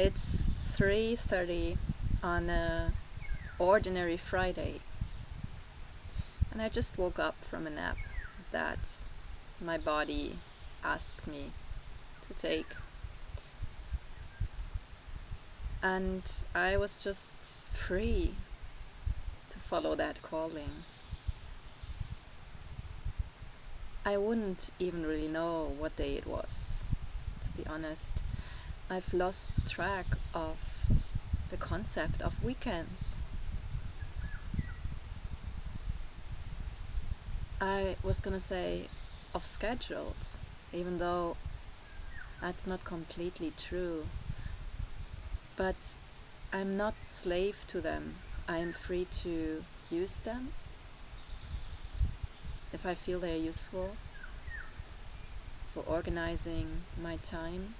It's 3:30 on a ordinary Friday, and I just woke up from a nap that my body asked me to take. And I was just free to follow that calling. I wouldn't even really know what day it was, to be honest. I've lost track of the concept of weekends. I was gonna say of schedules, even though that's not completely true. But I'm not slave to them. I'm free to use them if I feel they're useful for organizing my time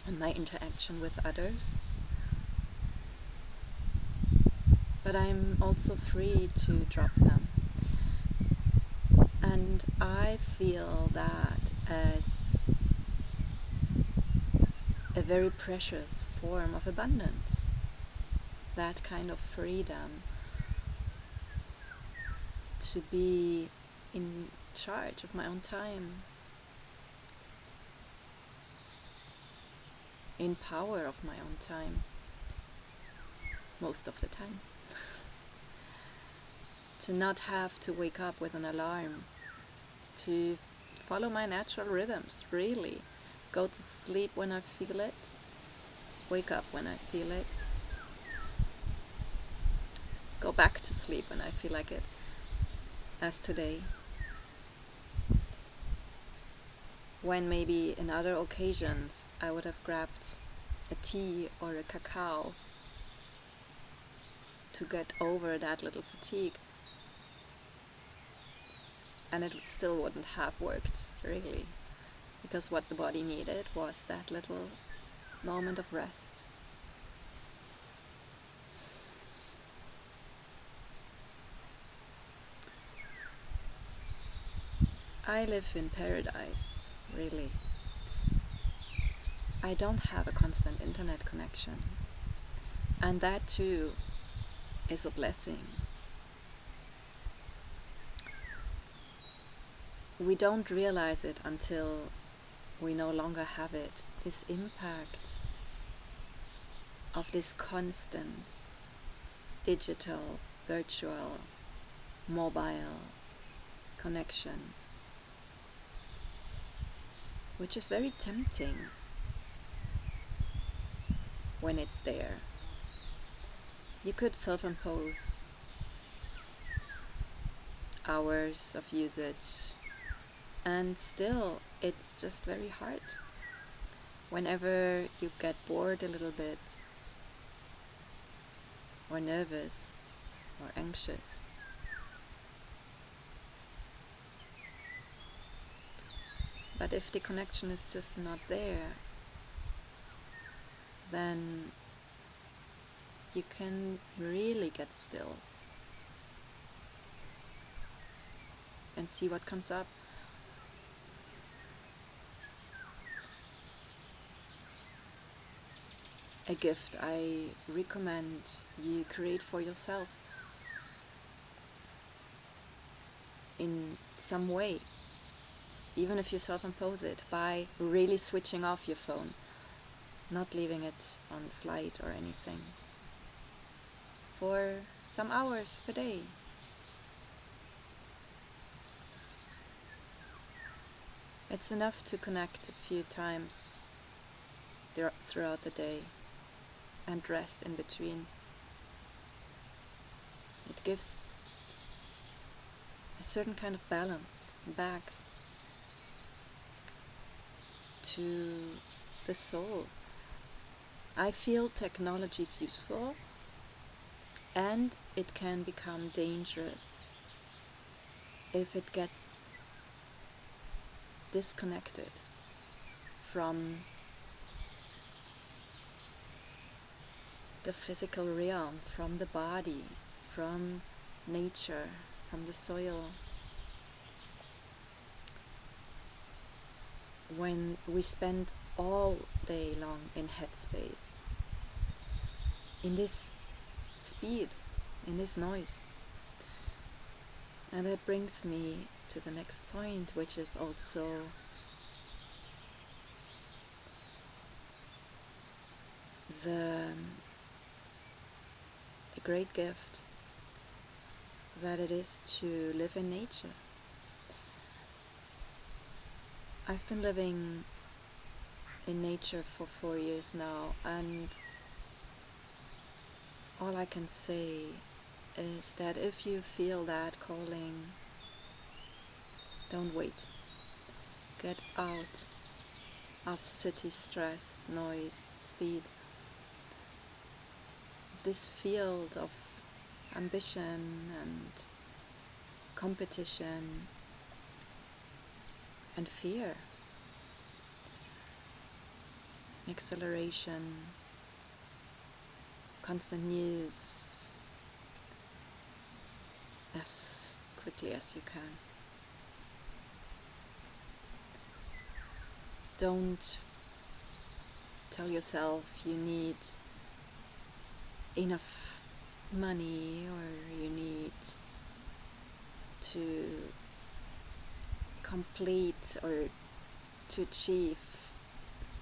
and my interaction with others. But I'm also free to drop them. And I feel that as a very precious form of abundance, that kind of freedom to be in charge of my own time, in power of my own time, most of the time. To not have to wake up with an alarm, to follow my natural rhythms, really. Go to sleep when I feel it, wake up when I feel it, go back to sleep when I feel like it, as today. When maybe in other occasions I would have grabbed a tea or a cacao to get over that little fatigue, and it still wouldn't have worked, really, because what the body needed was that little moment of rest. I live in paradise, really. I don't have a constant internet connection, and that too is a blessing. We don't realize it until we no longer have it. This impact of this constant digital, virtual, mobile connection, which is very tempting when it's there. You could self-impose hours of usage, and still it's just very hard. Whenever you get bored a little bit, or nervous, or anxious, but if the connection is just not there, then you can really get still and see what comes up. A gift I recommend you create for yourself in some way, even if you self-impose it, by really switching off your phone, not leaving it on flight or anything, for some hours per day. It's enough to connect a few times throughout the day and rest in between. It gives a certain kind of balance back to the soul. I feel technology is useful, and it can become dangerous if it gets disconnected from the physical realm, from the body, from nature, from the soil. When we spend all day long in headspace, in this speed, in this noise. And that brings me to the next point, which is also the great gift that it is to live in nature. I've been living in nature for 4 years now, and all I can say is that if you feel that calling, don't wait. Get out of city stress, noise, speed, of this field of ambition and competition and fear, acceleration, constant news, as quickly as you can. Don't tell yourself you need enough money or you need to complete or to achieve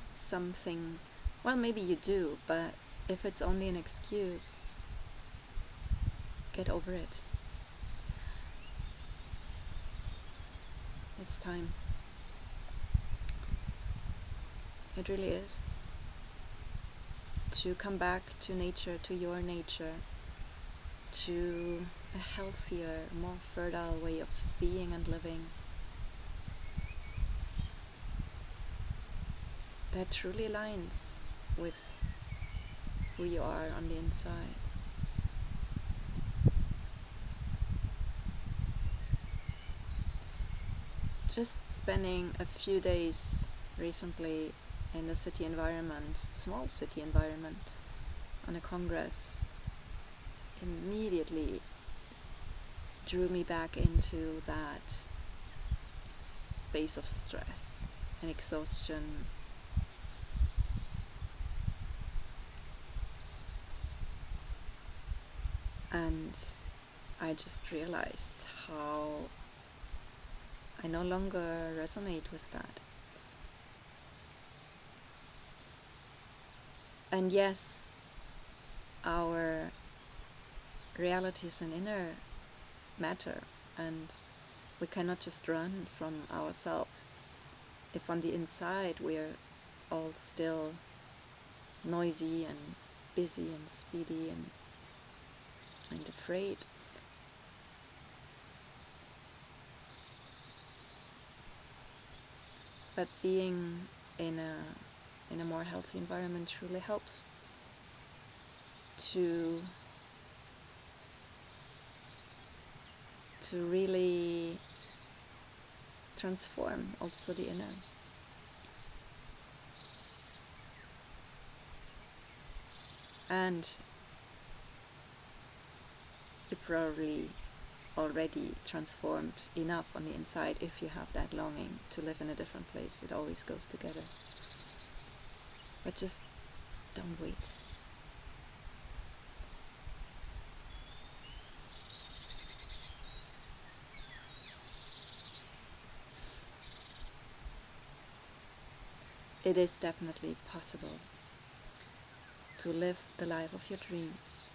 something. Well, maybe you do, but if it's only an excuse, get over it. It's time. It really is. To come back to nature, to your nature, to a healthier, more fertile way of being and living that truly aligns with who you are on the inside. Just spending a few days recently in the city environment, small city environment, on a congress, immediately drew me back into that space of stress and exhaustion. And I just realized how I no longer resonate with that. And yes, our reality is an inner matter, and we cannot just run from ourselves. If on the inside we're all still noisy and busy and speedy and afraid, but being in a more healthy environment truly helps to really transform also the inner. And you probably already transformed enough on the inside if you have that longing to live in a different place. It always goes together. But just don't wait. It is definitely possible to live the life of your dreams,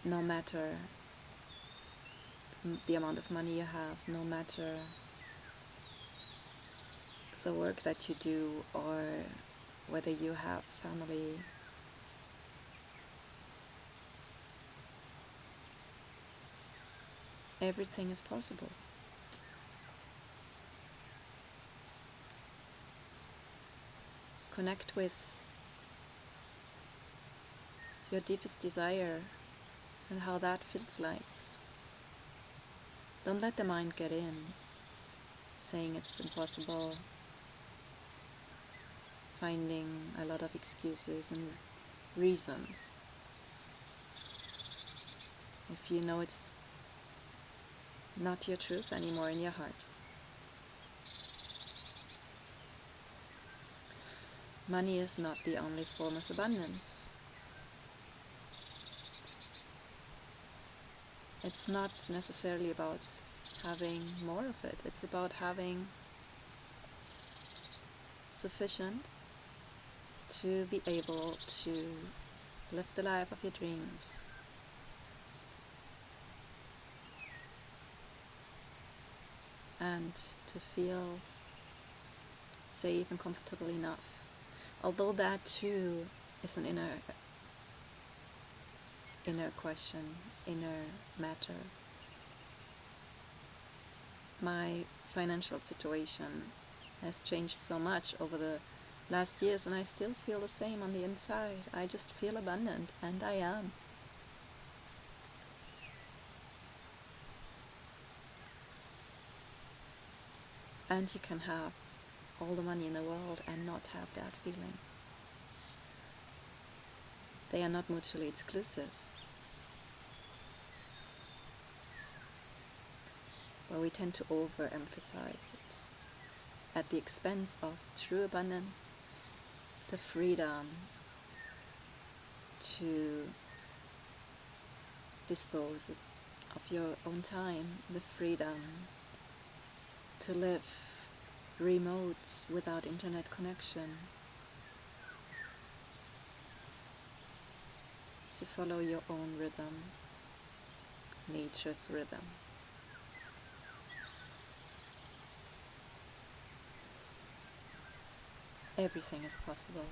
no matter the amount of money you have, no matter the work that you do, or whether you have family. Everything is possible. Connect with your deepest desire and how that feels like. Don't let the mind get in, saying it's impossible, finding a lot of excuses and reasons. If you know it's not your truth anymore in your heart. money is not the only form of abundance. It's not necessarily about having more of it. It's about having sufficient to be able to live the life of your dreams. And to feel safe and comfortable enough. Although that too is an inner question, inner matter. My financial situation has changed so much over the last years, and I still feel the same on the inside. I just feel abundant, and I am. And you can have all the money in the world and not have that feeling. They are not mutually exclusive. But we tend to overemphasize it at the expense of true abundance, the freedom to dispose of your own time, the freedom to live remote without internet connection, to follow your own rhythm, nature's rhythm. Everything is possible.